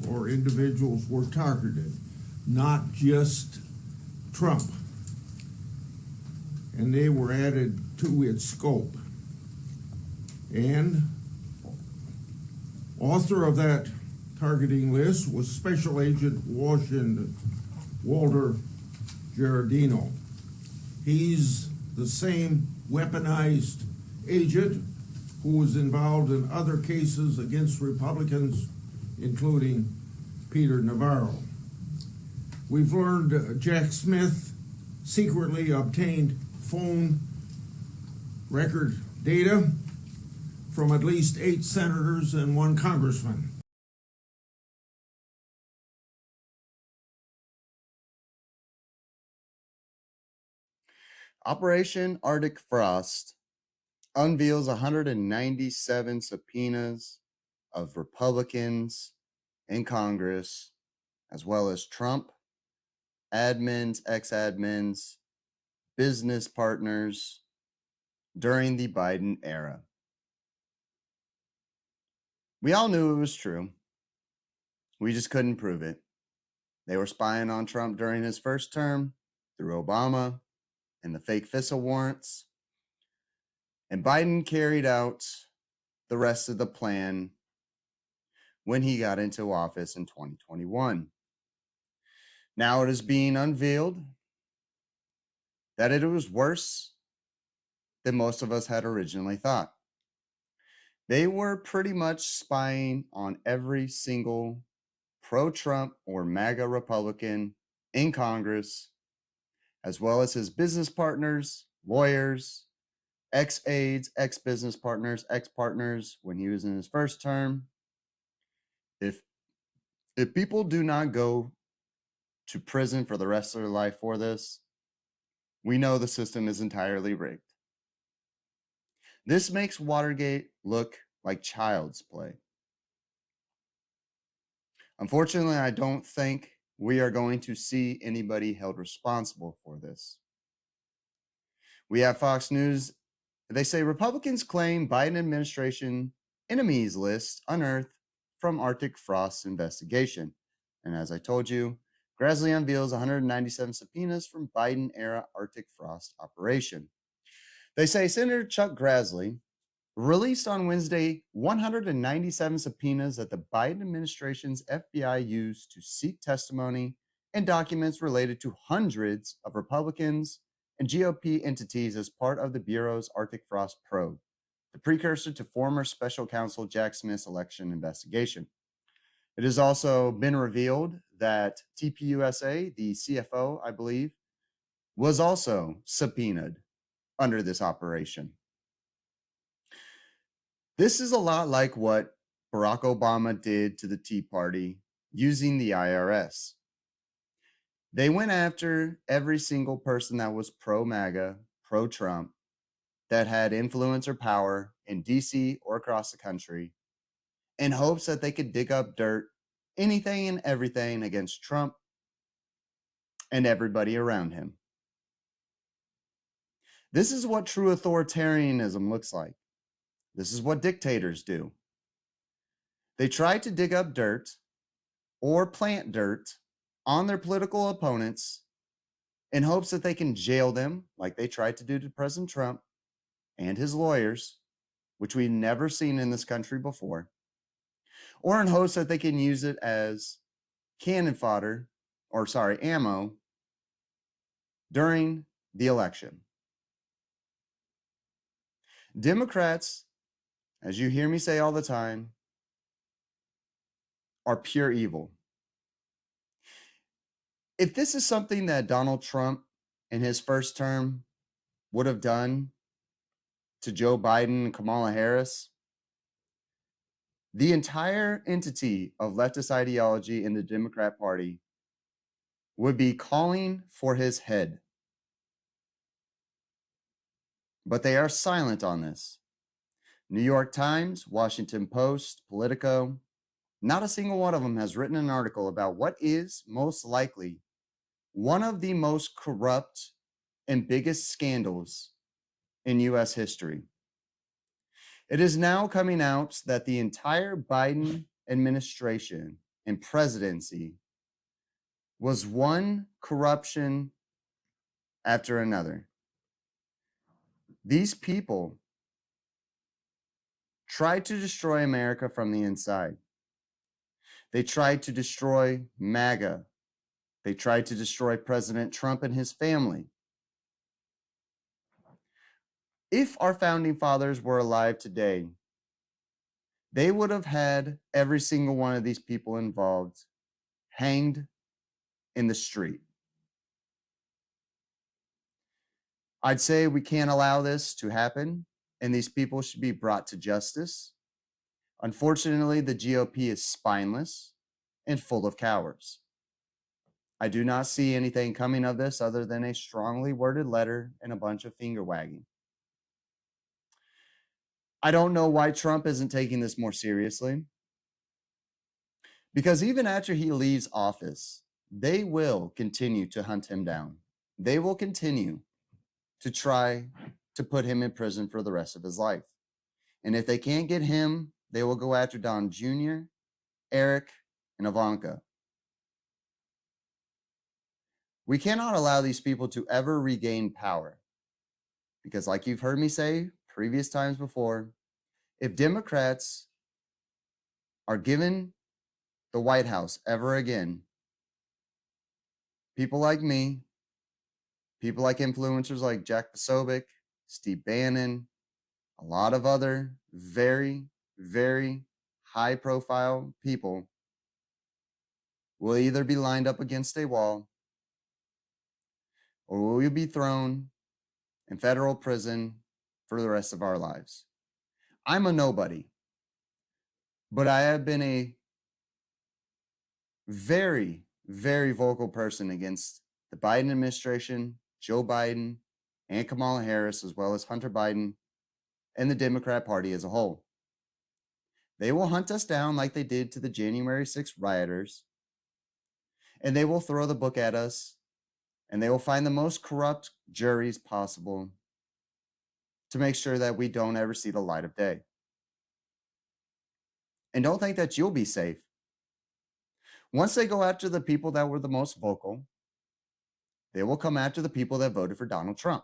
or individuals were targeted, not just Trump. And they were added to its scope. And author of that targeting list was Special Agent Walter Giardino. He's the same weaponized agent who was involved in other cases against Republicans, including Peter Navarro. We've learned Jack Smith secretly obtained phone record data from at least 8 senators and 1 congressman. Operation Artic Frost unveils 197 subpoenas of Republicans in Congress, as well as Trump, admins, ex-admins, business partners during the Biden era. We all knew it was true. We just couldn't prove it. They were spying on Trump during his first term through Obama and the fake FISA warrants. And Biden carried out the rest of the plan when he got into office in 2021. Now it is being unveiled that it was worse than most of us had originally thought. They were pretty much spying on every single pro-Trump or MAGA Republican in Congress, as well as his business partners, lawyers, ex-aides, ex-business partners, ex-partners when he was in his first term. If people do not go to prison for the rest of their life for this, we know the system is entirely rigged. This makes Watergate look like child's play. Unfortunately, I don't think we are going to see anybody held responsible for this. We have Fox News. They say Republicans claim Biden administration enemies list unearthed from Arctic Frost investigation. And as I told you, Grassley unveils 197 subpoenas from Biden-era Arctic Frost operation. They say Senator Chuck Grassley released on Wednesday 197 subpoenas that the Biden administration's FBI used to seek testimony and documents related to hundreds of Republicans and GOP entities as part of the Bureau's Arctic Frost probe, the precursor to former special counsel Jack Smith's election investigation. It has also been revealed that TPUSA, the CFO, I believe, was also subpoenaed under this operation. This is a lot like what Barack Obama did to the Tea Party using the IRS. They went after every single person that was pro-MAGA, pro-Trump, that had influence or power in DC or across the country in hopes that they could dig up dirt, anything and everything against Trump and everybody around him. This is what true authoritarianism looks like. This is what dictators do. They try to dig up dirt or plant dirt on their political opponents in hopes that they can jail them, like they tried to do to President Trump and his lawyers, which we've never seen in this country before, or in hopes that they can use it as ammo during the election. Democrats, as you hear me say all the time, are pure evil. If this is something that Donald Trump in his first term would have done to Joe Biden and Kamala Harris, the entire entity of leftist ideology in the Democrat Party would be calling for his head. But they are silent on this. New York Times, Washington Post, Politico, not a single one of them has written an article about what is most likely one of the most corrupt and biggest scandals in U.S. history. It is now coming out that the entire Biden administration and presidency was one corruption after another. These people tried to destroy America from the inside. They tried to destroy MAGA. They tried to destroy President Trump and his family. If our founding fathers were alive today, they would have had every single one of these people involved hanged in the street. I'd say we can't allow this to happen, and these people should be brought to justice. Unfortunately, the GOP is spineless and full of cowards. I do not see anything coming of this other than a strongly worded letter and a bunch of finger wagging. I don't know why Trump isn't taking this more seriously. Because even after he leaves office, they will continue to hunt him down. They will continue to try to put him in prison for the rest of his life. And if they can't get him, they will go after Don Jr., Eric, and Ivanka. We cannot allow these people to ever regain power. Because like you've heard me say previous times before, if Democrats are given the White House ever again, people like me, people like influencers like Jack Posobiec, Steve Bannon, a lot of other very, very high profile people will either be lined up against a wall or we will be thrown in federal prison for the rest of our lives. I'm a nobody, but I have been a very, very vocal person against the Biden administration, Joe Biden, and Kamala Harris, as well as Hunter Biden and the Democrat Party as a whole. They will hunt us down like they did to the January 6th rioters, and they will throw the book at us, and they will find the most corrupt juries possible to make sure that we don't ever see the light of day. And don't think that you'll be safe. Once they go after the people that were the most vocal, they will come after the people that voted for Donald Trump.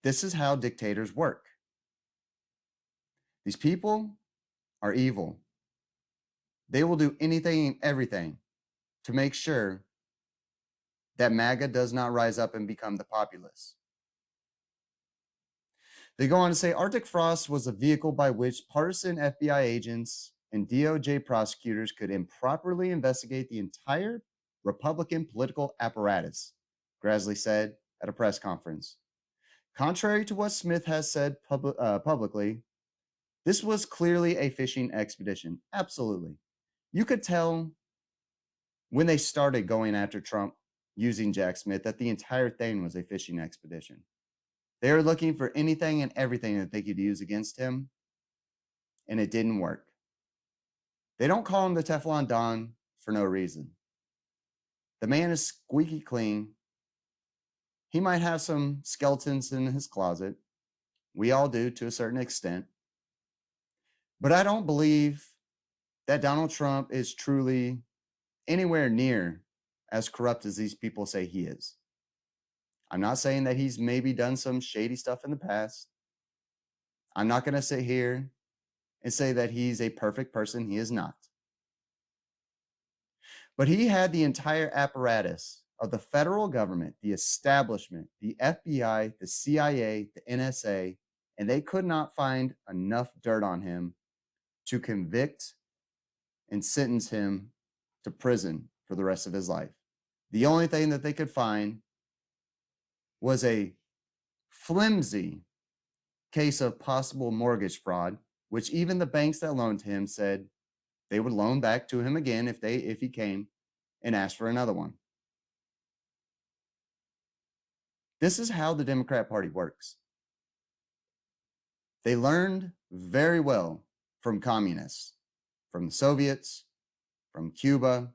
This is how dictators work. These people are evil. They will do anything and everything to make sure that MAGA does not rise up and become the populace. They go on to say Arctic Frost was a vehicle by which partisan FBI agents and DOJ prosecutors could improperly investigate the entire Republican political apparatus, Grassley said at a press conference. Contrary to what Smith has said publicly, this was clearly a fishing expedition. Absolutely. You could tell when they started going after Trump using Jack Smith that the entire thing was a fishing expedition. They were looking for anything and everything that they could use against him, and it didn't work. They don't call him the Teflon Don for no reason. The man is squeaky clean. He might have some skeletons in his closet. We all do to a certain extent. But I don't believe that Donald Trump is truly anywhere near as corrupt as these people say he is. I'm not saying that he's maybe done some shady stuff in the past. I'm not going to sit here and say that he's a perfect person. He is not. But he had the entire apparatus of the federal government, the establishment, the FBI, the CIA, the NSA, and they could not find enough dirt on him to convict and sentence him to prison for the rest of his life. The only thing that they could find was a flimsy case of possible mortgage fraud, which even the banks that loaned to him said they would loan back to him again if he came and asked for another one. This is how the Democrat Party works. They learned very well from communists, from the Soviets, from Cuba.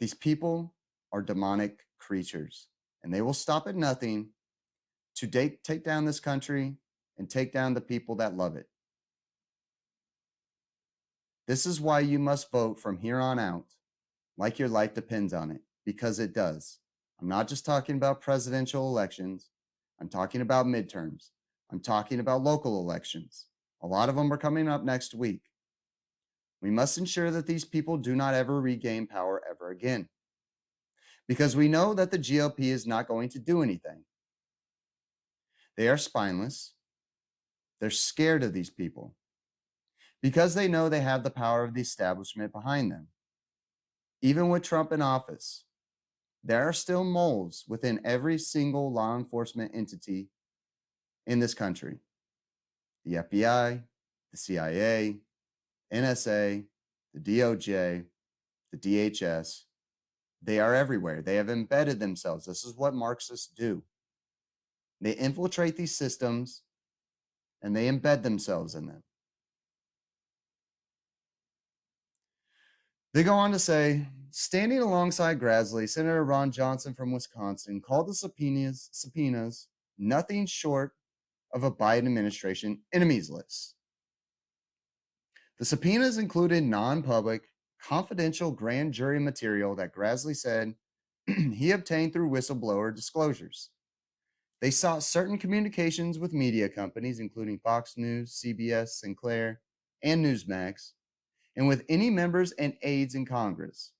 These people are demonic creatures, and they will stop at nothing to take down this country and take down the people that love it. This is why you must vote from here on out like your life depends on it, because it does. I'm not just talking about presidential elections. I'm talking about midterms. I'm talking about local elections. A lot of them are coming up next week. We must ensure that these people do not ever regain power ever again, because we know that the GOP is not going to do anything. They are spineless. They're scared of these people because they know they have the power of the establishment behind them. Even with Trump in office, there are still moles within every single law enforcement entity in this country. The FBI, the CIA, NSA, the DOJ, the DHS, they are everywhere. They have embedded themselves. This is what Marxists do. They infiltrate these systems and they embed themselves in them. They go on to say, standing alongside Grassley, Senator Ron Johnson from Wisconsin called the subpoenas nothing short of a Biden administration enemies list. The subpoenas included non-public, confidential grand jury material that Grassley said he obtained through whistleblower disclosures. They sought certain communications with media companies, including Fox News, CBS, Sinclair, and Newsmax, and with any members and aides in Congress.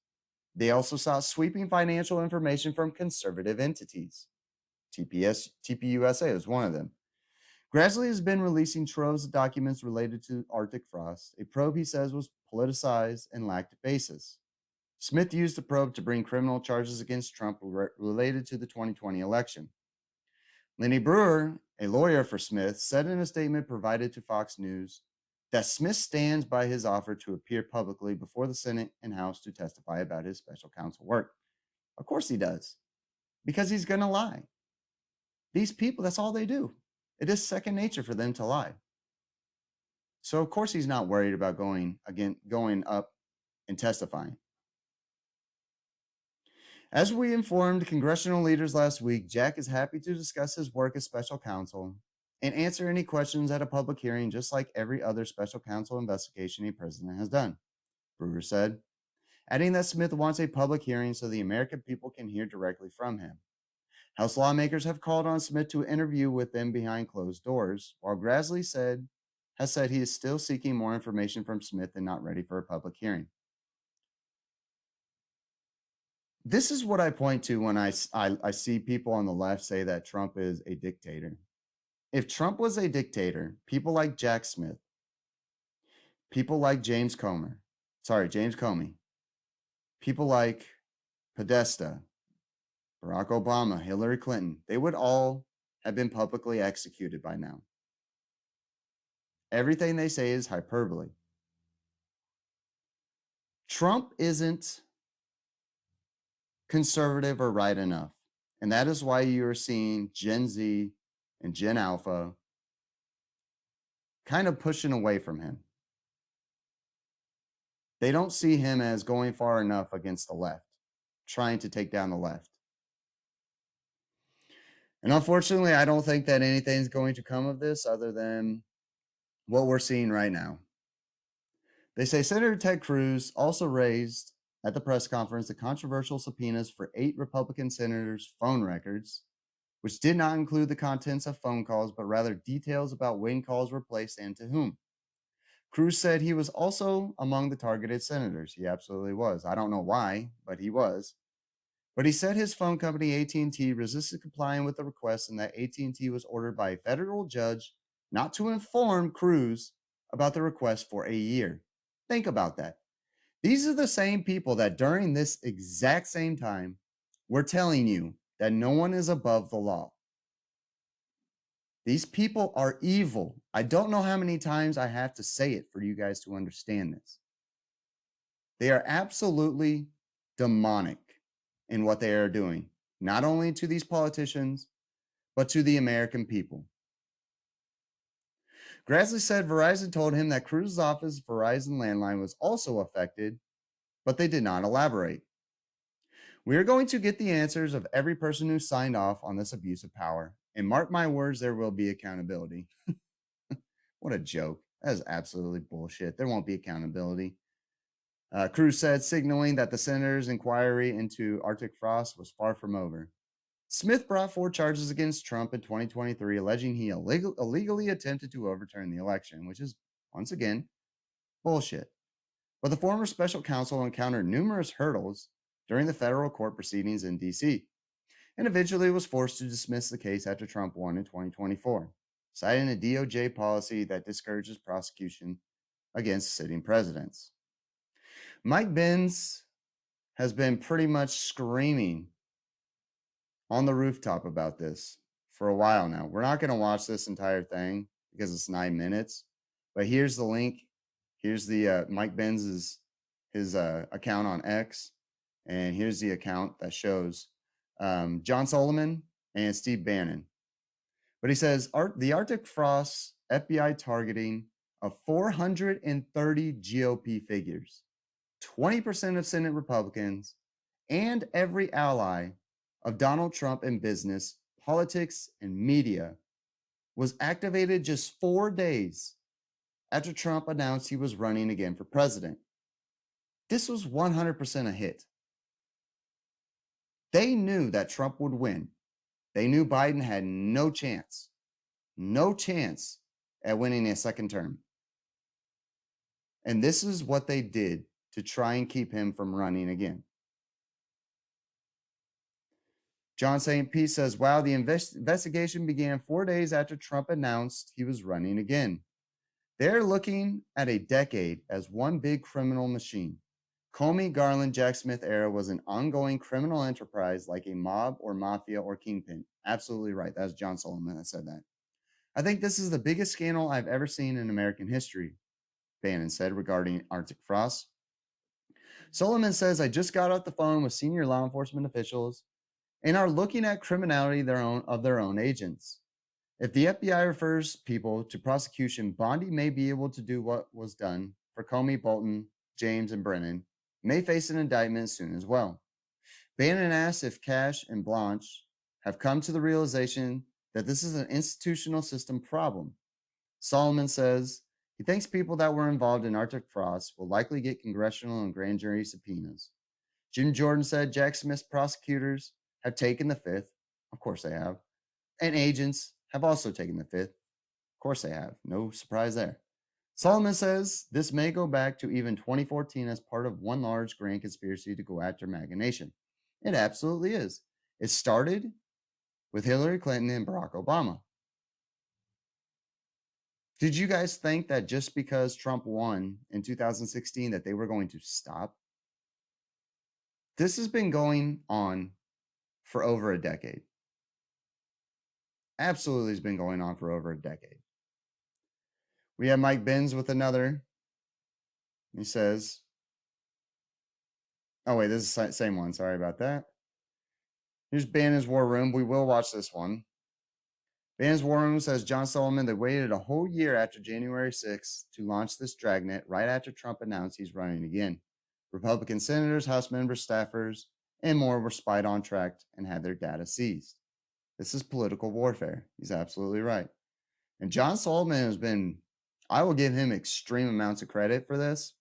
They also sought sweeping financial information from conservative entities. TPUSA was one of them. Grassley has been releasing troves of documents related to Arctic Frost, a probe he says was politicized and lacked basis. Smith used the probe to bring criminal charges against Trump related to the 2020 election. Lenny Brewer, a lawyer for Smith, said in a statement provided to Fox News that Smith stands by his offer to appear publicly before the Senate and House to testify about his special counsel work. Of course he does, because he's going to lie. These people, that's all they do. It is second nature for them to lie. So of course he's not worried about going up and testifying. As we informed congressional leaders last week, Jack is happy to discuss his work as special counsel and answer any questions at a public hearing, just like every other special counsel investigation a president has done, Brewer said, adding that Smith wants a public hearing so the American people can hear directly from him. House lawmakers have called on Smith to interview with them behind closed doors, while Grassley has said he is still seeking more information from Smith and not ready for a public hearing. This is what I point to when I see people on the left say that Trump is a dictator. If Trump was a dictator, people like Jack Smith, people like James Comey, people like Podesta, Barack Obama, Hillary Clinton, they would all have been publicly executed by now. Everything they say is hyperbole. Trump isn't conservative or right enough. And that is why you're seeing Gen Z and Gen Alpha kind of pushing away from him. They don't see him as going far enough against the left, trying to take down the left. And unfortunately, I don't think that anything's going to come of this other than what we're seeing right now. They say Senator Ted Cruz also raised at the press conference the controversial subpoenas for 8 Republican senators' phone records, which did not include the contents of phone calls, but rather details about when calls were placed and to whom. Cruz said he was also among the targeted senators. He absolutely was. I don't know why, but he was. But he said his phone company, AT&T, resisted complying with the request and that AT&T was ordered by a federal judge not to inform Cruz about the request for a year. Think about that. These are the same people that during this exact same time were telling you that no one is above the law. These people are evil. I don't know how many times I have to say it for you guys to understand this. They are absolutely demonic in what they are doing, not only to these politicians, but to the American people. Grassley said Verizon told him that Cruz's office Verizon landline was also affected, but they did not elaborate. We are going to get the answers of every person who signed off on this abuse of power. And mark my words, there will be accountability. What a joke. That is absolutely bullshit. There won't be accountability. Cruz said, signaling that the senator's inquiry into Arctic Frost was far from over. Smith brought 4 charges against Trump in 2023, alleging he illegally attempted to overturn the election, which is, once again, bullshit. But the former special counsel encountered numerous hurdles during the federal court proceedings in D.C. and eventually was forced to dismiss the case after Trump won in 2024, citing a DOJ policy that discourages prosecution against sitting presidents. Mike Benz has been pretty much screaming on the rooftop about this for a while now. We're not going to watch this entire thing because it's 9 minutes, but here's the link. Here's the Mike Benz's his account on X, and here's the account that shows John Solomon and Steve Bannon. But he says the Arctic Frost FBI targeting of 430 GOP figures, 20% of Senate Republicans, and every ally of Donald Trump in business, politics, and media was activated just 4 days after Trump announced he was running again for president. This was 100% a hit. They knew that Trump would win. They knew Biden had no chance at winning a second term. And this is what they did to try and keep him from running again. John St. Pete says, wow, the investigation began 4 days after Trump announced he was running again. They're looking at a decade as one big criminal machine. Comey, Garland, Jack Smith era was an ongoing criminal enterprise like a mob or mafia or kingpin. Absolutely right. That's John Solomon that said that. I think this is the biggest scandal I've ever seen in American history, Bannon said regarding Arctic Frost. Solomon says, I just got off the phone with senior law enforcement officials and are looking at criminality of their own agents. If the FBI refers people to prosecution, Bondi may be able to do what was done for Comey, Bolton, James, and Brennan, may face an indictment soon as well. Bannon asked if Cash and Blanche have come to the realization that this is an institutional system problem. Solomon says he thinks people that were involved in Arctic Frost will likely get congressional and grand jury subpoenas. Jim Jordan said Jack Smith's prosecutors have taken the fifth. Of course they have. And agents have also taken the fifth. Of course they have. No surprise there. Solomon says this may go back to even 2014 as part of one large grand conspiracy to go after MAGA Nation. It absolutely is. It started with Hillary Clinton and Barack Obama. Did you guys think that just because Trump won in 2016 that they were going to stop? This has been going on for over a decade. Absolutely has been going on for over a decade. We have Mike Benz with another. He says, oh wait, this is the same one. Sorry about that. Here's Bannon's War Room. We will watch this one. Bannon's War Room says John Solomon, they waited a whole year after January 6th to launch this dragnet right after Trump announced he's running again. Republican senators, House members, staffers, and more were spied on, tracked, and had their data seized. This is political warfare. He's absolutely right. And John Solomon has been, I will give him extreme amounts of credit for this.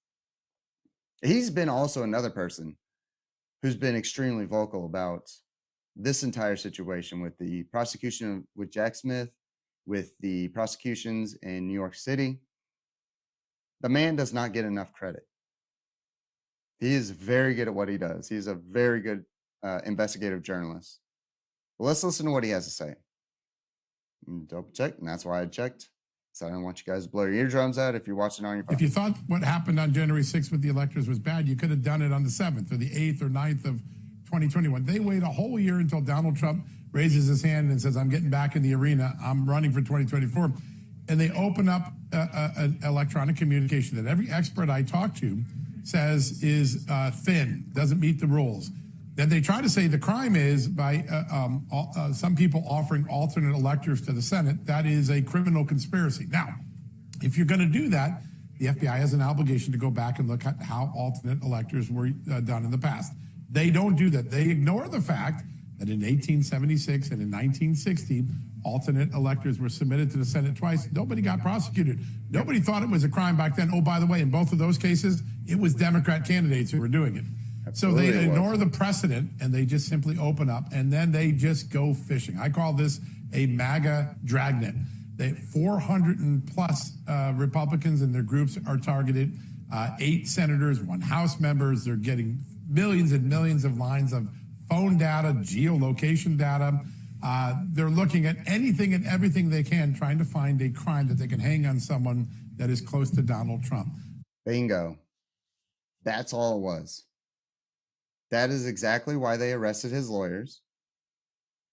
He's been also another person who's been extremely vocal about this entire situation with the prosecution with Jack Smith, with the prosecutions in New York City. The man does not get enough credit. He is very good at what he does. He's a very good investigative journalist. But let's listen to what he has to say. Double check, and that's why I checked. So I don't want you guys to blow your eardrums out if you're watching on your phone. If you thought what happened on January 6th with the electors was bad, you could have done it on the 7th or the 8th or 9th of 2021. They wait a whole year until Donald Trump raises his hand and says, I'm getting back in the arena. I'm running for 2024. And they open up an electronic communication that every expert I talk to says is thin, doesn't meet the rules. Then they try to say the crime is by some people offering alternate electors to the Senate. That is a criminal conspiracy. Now, if you're going to do that, the FBI has an obligation to go back and look at how alternate electors were done in the past. They don't do that. They ignore the fact that in 1876 and in 1960, alternate electors were submitted to the Senate twice. Nobody got prosecuted. Nobody thought it was a crime back then. Oh, by the way, in both of those cases, it was Democrat candidates who were doing it. Absolutely, so they ignore the precedent and they just simply open up and then they just go fishing. I call this a MAGA dragnet. 400 and plus Republicans and their groups are targeted. 8 senators, 1 House members. They're getting millions and millions of lines of phone data, geolocation data. They're looking at anything and everything they can, trying to find a crime that they can hang on someone that is close to Donald Trump. Bingo. That's all it was. That is exactly why they arrested his lawyers.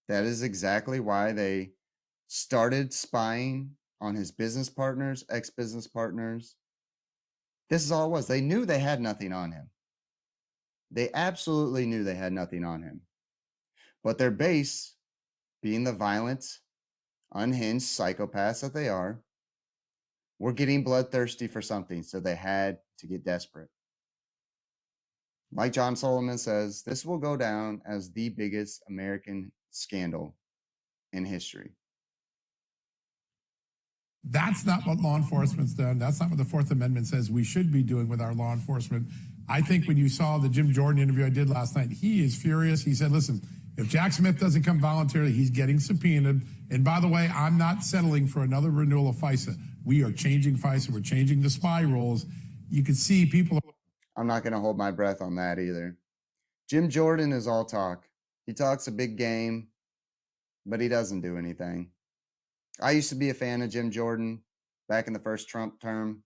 That is exactly why they started spying on his business partners, ex-business partners. This is all it was. They knew they had nothing on him. They absolutely knew they had nothing on him. But their base, being the violent, unhinged psychopaths that they are, were getting bloodthirsty for something, so they had to get desperate. Like John Solomon says, this will go down as the biggest American scandal in history. That's not what law enforcement's done. That's not what the Fourth Amendment says we should be doing with our law enforcement. I think when you saw the Jim Jordan interview I did last night, he is furious. He said, listen, if Jack Smith doesn't come voluntarily, he's getting subpoenaed. And by the way, I'm not settling for another renewal of FISA. We are changing FISA. We're changing the spy rules. You can see people. I'm not going to hold my breath on that either. Jim Jordan is all talk. He talks a big game, but he doesn't do anything. I used to be a fan of Jim Jordan back in the first Trump term.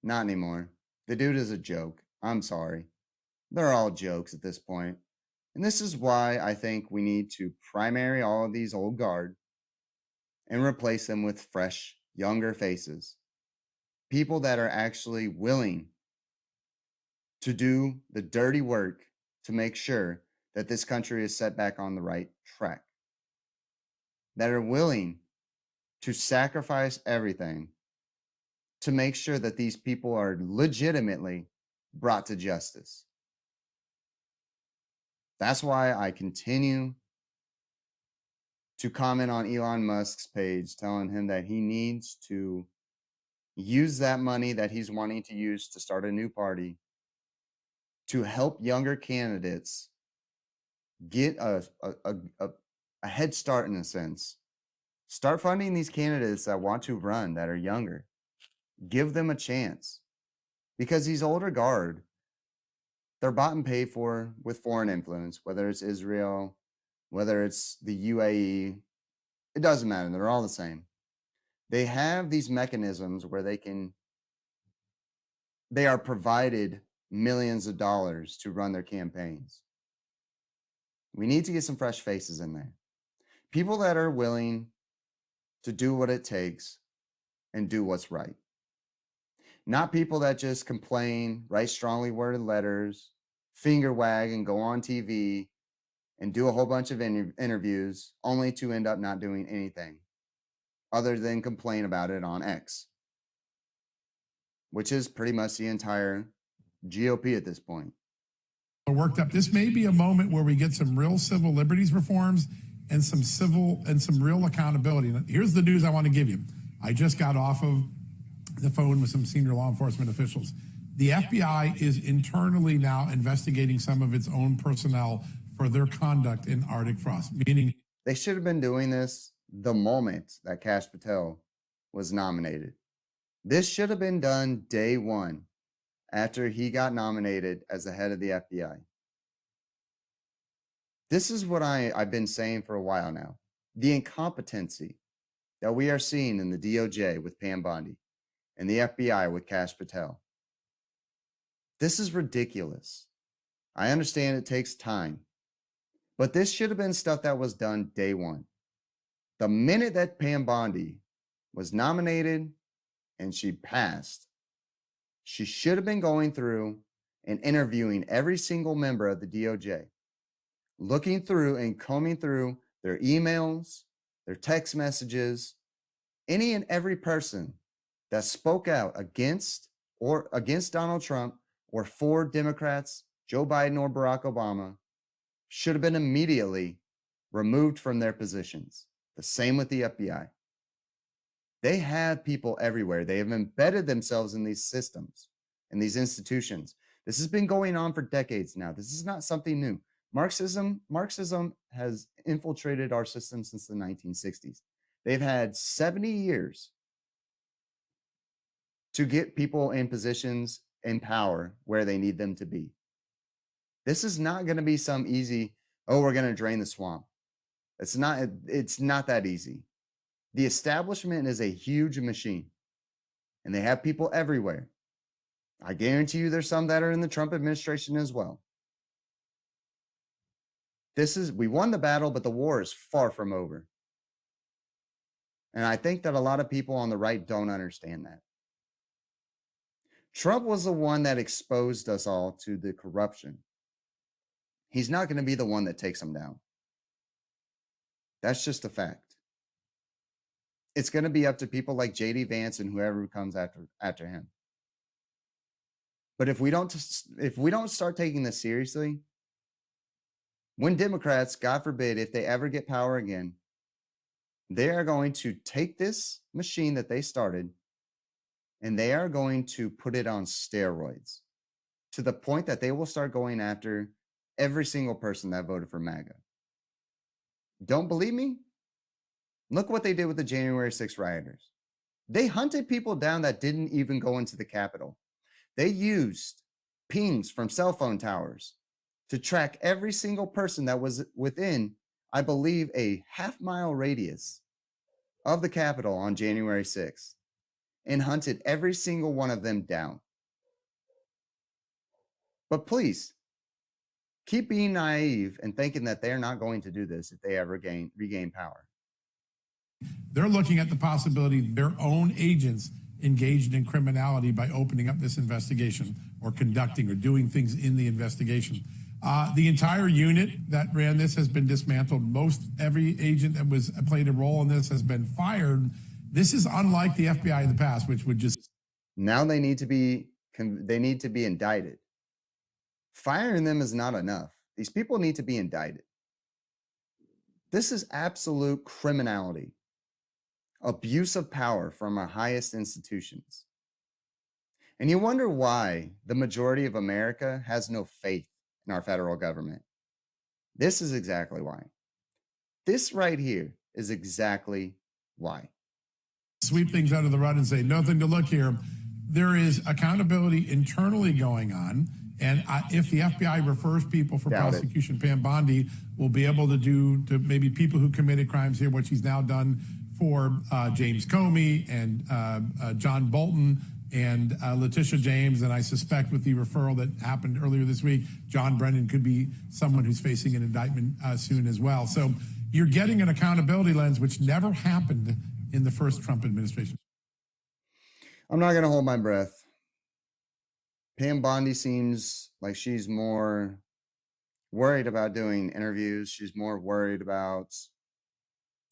Not anymore. The dude is a joke. I'm sorry. They're all jokes at this point. And this is why I think we need to primary all of these old guard and replace them with fresh, younger faces. People that are actually willing to do the dirty work to make sure that this country is set back on the right track. That are willing to sacrifice everything to make sure that these people are legitimately brought to justice. That's why I continue to comment on Elon Musk's page, telling him that he needs to use that money that he's wanting to use to start a new party to help younger candidates get a head start, in a sense. Start funding these candidates that want to run, that are younger. Give them a chance. Because these older guard, they're bought and paid for with foreign influence, whether it's Israel, whether it's the UAE. It doesn't matter. They're all the same. They have these mechanisms where they are provided millions of dollars to run their campaigns. We need to get some fresh faces in there. People that are willing to do what it takes and do what's right. Not people that just complain, write strongly worded letters, finger wag and go on TV and do a whole bunch of interviews only to end up not doing anything other than complain about it on X, which is pretty much the entire GOP at this point. Worked up. This may be a moment where we get some real civil liberties reforms and some real accountability. And here's the news I want to give you. I just got off of the phone with some senior law enforcement officials. The FBI is internally now investigating some of its own personnel for their conduct in Arctic Frost, meaning they should have been doing this the moment that Kash Patel was nominated. This should have been done day one after he got nominated as the head of the FBI. This is what I've been saying for a while now. The incompetency that we are seeing in the DOJ with Pam Bondi and the FBI with Kash Patel. This is ridiculous. I understand it takes time, but this should have been stuff that was done day one. The minute that Pam Bondi was nominated and she passed, she should have been going through and interviewing every single member of the DOJ, looking through and combing through their emails, their text messages, any and every person that spoke out against Donald Trump or for Democrats, Joe Biden or Barack Obama, should have been immediately removed from their positions. The same with the FBI. They have people everywhere. They have embedded themselves in these systems and these institutions. This has been going on for decades now. This is not something new. Marxism has infiltrated our system since the 1960s. They've had 70 years to get people in positions in power where they need them to be. This is not going to be some easy, oh, we're going to drain the swamp. It's not that easy. The establishment is a huge machine, and they have people everywhere. I guarantee you there's some that are in the Trump administration as well. We won the battle, but the war is far from over. And I think that a lot of people on the right don't understand that. Trump was the one that exposed us all to the corruption. He's not going to be the one that takes them down. That's just a fact. It's going to be up to people like J.D. Vance and whoever comes after him. But if we don't start taking this seriously, when Democrats, God forbid, if they ever get power again, they are going to take this machine that they started and they are going to put it on steroids to the point that they will start going after every single person that voted for MAGA. Don't believe me? Look what they did with the January 6th rioters. They hunted people down that didn't even go into the Capitol. They used pings from cell phone towers to track every single person that was within, I believe, a half-mile radius of the Capitol on January 6th and hunted every single one of them down. But please, keep being naive and thinking that they're not going to do this if they ever regain power. They're looking at the possibility their own agents engaged in criminality by opening up this investigation or conducting or doing things in the investigation. The entire unit that ran this has been dismantled. Every agent that played a role in this has been fired. This is unlike the FBI in the past, which would just... Now they need to be indicted. Firing them is not enough. These people need to be indicted. This is absolute criminality. Abuse of power from our highest institutions. And you wonder why the majority of America has no faith in our federal government. This is exactly why. This right here is exactly why. Sweep things under the rug and say, nothing to look here. There is accountability internally going on. And if the FBI refers people for prosecution, Pam Bondi will be able to do to maybe people who committed crimes here, what she's now done for James Comey and John Bolton and Letitia James. And I suspect with the referral that happened earlier this week, John Brennan could be someone who's facing an indictment soon as well. So you're getting an accountability lens, which never happened in the first Trump administration. I'm not going to hold my breath. Pam Bondi seems like she's more worried about doing interviews. She's more worried about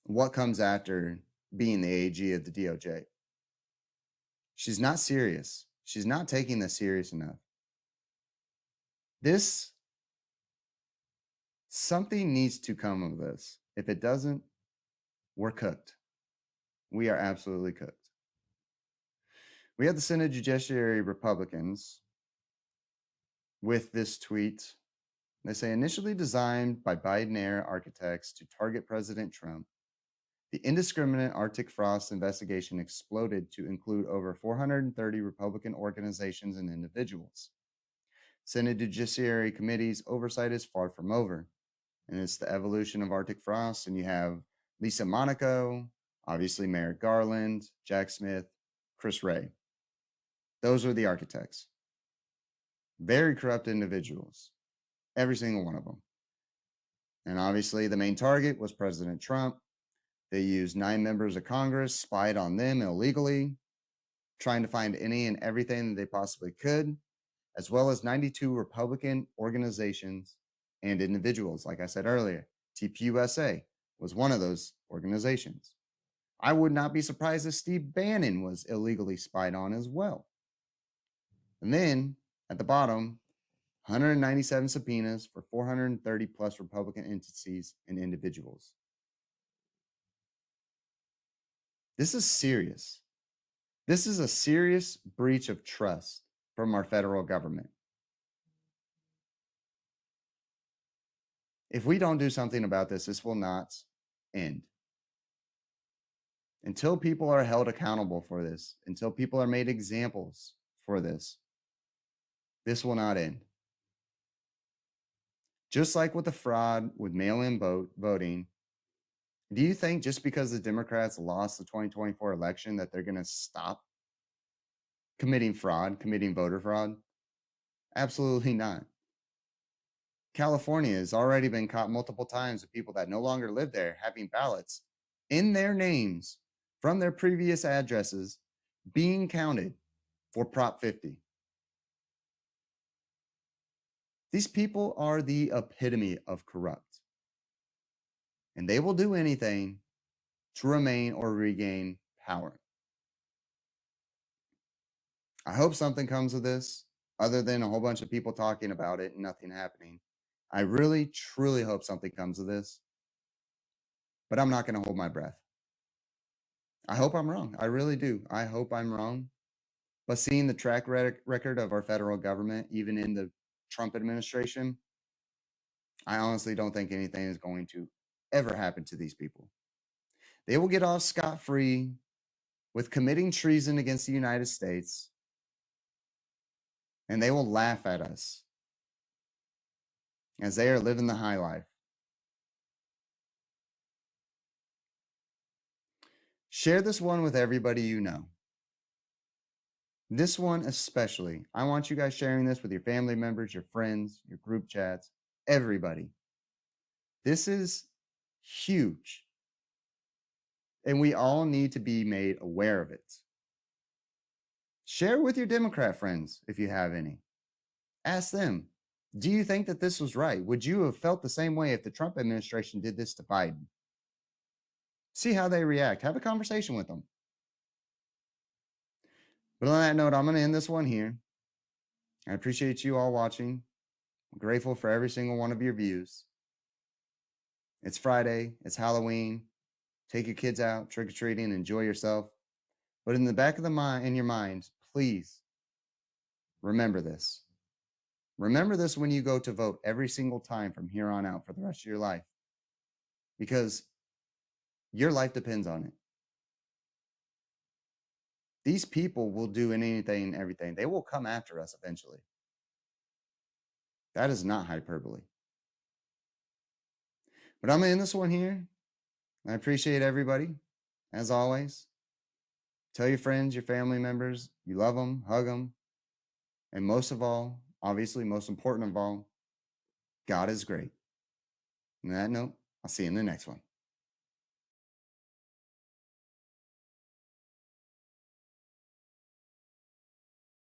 what comes after being the AG of the DOJ. She's not serious. She's not taking this serious enough. Something needs to come of this. If it doesn't, we're cooked. We are absolutely cooked. We have the Senate Judiciary Republicans with this tweet. They say, initially designed by Biden-era architects to target President Trump, the indiscriminate Arctic Frost investigation exploded to include over 430 Republican organizations and individuals. Senate Judiciary Committee's oversight is far from over, and it's the evolution of Arctic Frost. And you have Lisa Monaco, obviously Merrick Garland, Jack Smith, Chris Wray. Those are the architects. Very corrupt individuals, every single one of them. And obviously the main target was President Trump. They used 9 members of Congress, spied on them illegally, trying to find any and everything that they possibly could, as well as 92 Republican organizations and individuals. Like I said earlier, TPUSA was one of those organizations. I would not be surprised if Steve Bannon was illegally spied on as well. And then at the bottom, 197 subpoenas for 430 plus Republican entities and individuals. This is serious. This is a serious breach of trust from our federal government. If we don't do something about this, this will not end. Until people are held accountable for this, until people are made examples for this, this will not end. Just like with the fraud with mail-in voting, do you think just because the Democrats lost the 2024 election that they're going to stop committing fraud, committing voter fraud? Absolutely not. California has already been caught multiple times with people that no longer live there having ballots in their names from their previous addresses being counted for Prop 50. These people are the epitome of corrupt, and they will do anything to remain or regain power. I hope something comes of this other than a whole bunch of people talking about it and nothing happening. I really, truly hope something comes of this, but I'm not going to hold my breath. I hope I'm wrong. I really do. I hope I'm wrong. But seeing the track record of our federal government, even in the Trump administration, I honestly don't think anything is going to ever happen to these people. They will get off scot-free with committing treason against the United States, and they will laugh at us as they are living the high life. Share this one with everybody you know. This one especially. I want you guys sharing this with your family members, your friends, your group chats, everybody. This is huge. And we all need to be made aware of it. Share with your Democrat friends if you have any. Ask them, do you think that this was right? Would you have felt the same way if the Trump administration did this to Biden? See how they react. Have a conversation with them. But on that note, I'm going to end this one here. I appreciate you all watching. I'm grateful for every single one of your views. It's Friday. It's Halloween. Take your kids out, trick-or-treating, enjoy yourself. But in the back of in your mind, please remember this. Remember this when you go to vote every single time from here on out for the rest of your life. Because your life depends on it. These people will do anything and everything. They will come after us eventually. That is not hyperbole. But I'm going to end this one here. I appreciate everybody, as always. Tell your friends, your family members, you love them, hug them. And most of all, obviously, most important of all, God is great. On that note, I'll see you in the next one.